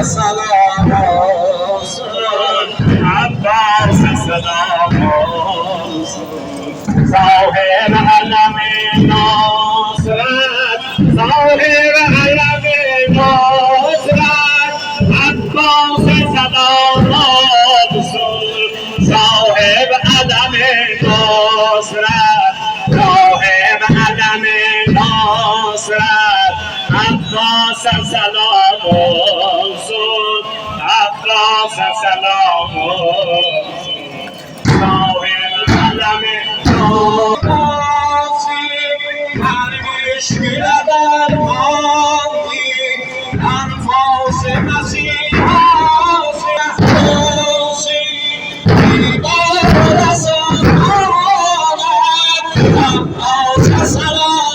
Salam olsun, Abbas selam olsun. Zahir alemin nusret, zahir alemin nusret, Abbas selam olsun. Zahir alemin nusret, zahir alemin nusret, Abbas selam olsun. Abbas selam olsun. Zahir alemin nusret, her müşküle dermanı, enfas mesihası olsun. İbadet olsun, Abbas selam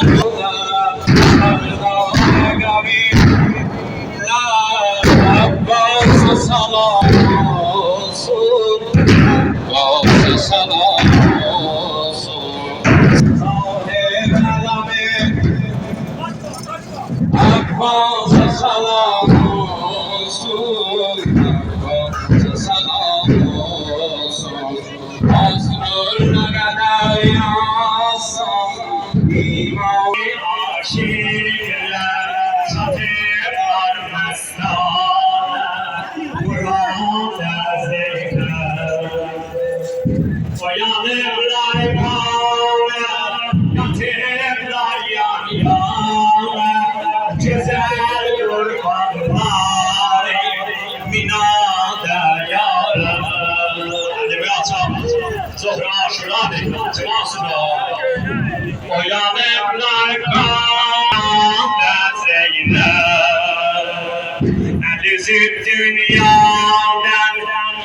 dünyadan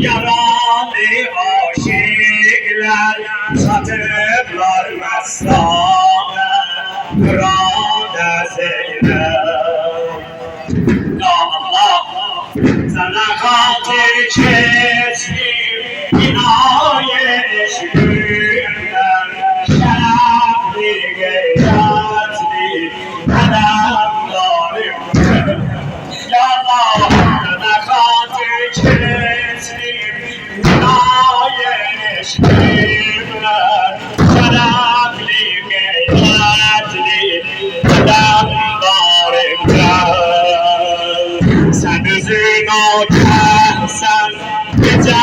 yaralı aşıklar satıplar mestane Kur'an-ı Zeynep. Ya Allah, sana hatir kestim inayet eşkimden, şerefli gayretli adamlarım. Ya Allah, sana hatir kestim inayet eşkimden, şerefli gayretli adamlarım. Sen üzün otarsan gece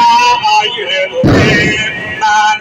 ayrıldım ben.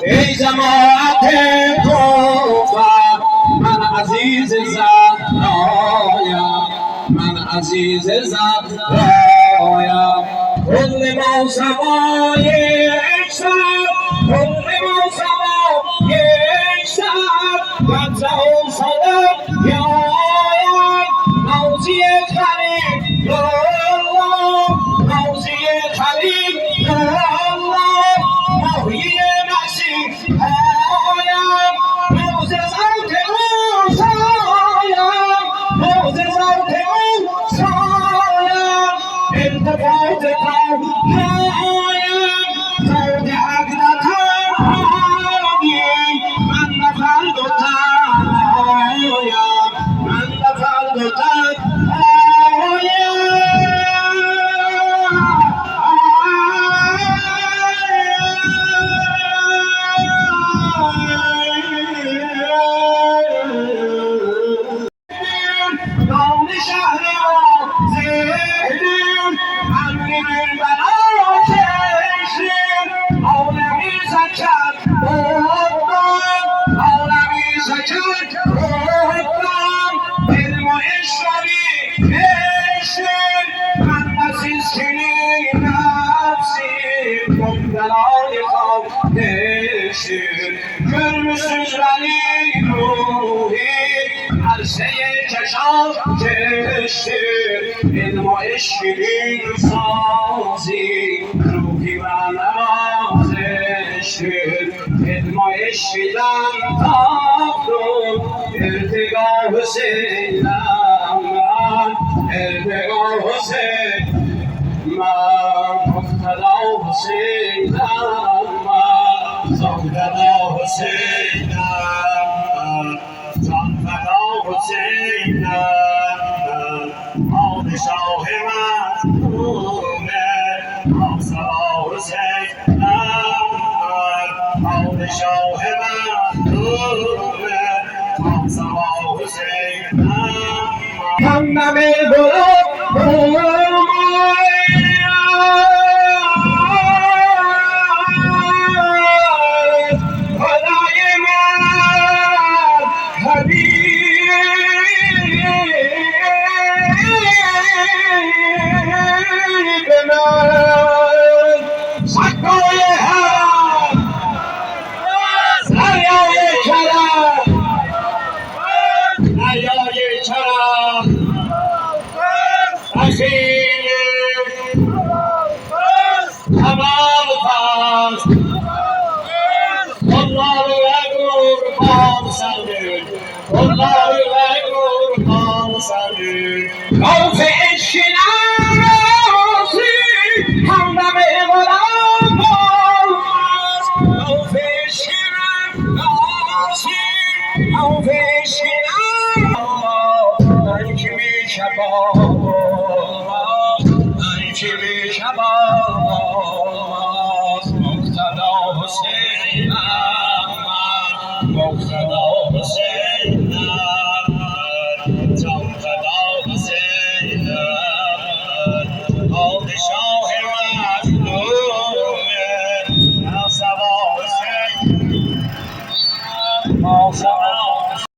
ای جماعت کوفه من عزیز زهرایم من عزیز زهرایم کل موسما یک شب کل موسما یک شب قطع و صدق یایم موزی خلیل یا الله موزی خلیل یا الله ماهی مسیح هایم موز زوج موسایم گفتم علم و عشقی عشق من عزیز چنین نفسی مبتلای خواب عشق görmüşsüz beni ruhi عرصه چشم کشtir علم و عشقی سازی روحی و نوازشtir علم و عشقیدن تافتم ارتقا حسینم من ارتقا حسین من مقتدا حسینم من زندگا حسینم من جانفدا حسینم من پادشاه مظلومه آسا حسینم من پادشاه مظلومه آسا حسینم من همه خوف عشق ناسی همدم غلام باز خوف عشق ناسی خوف عشق ناسی من که می شباب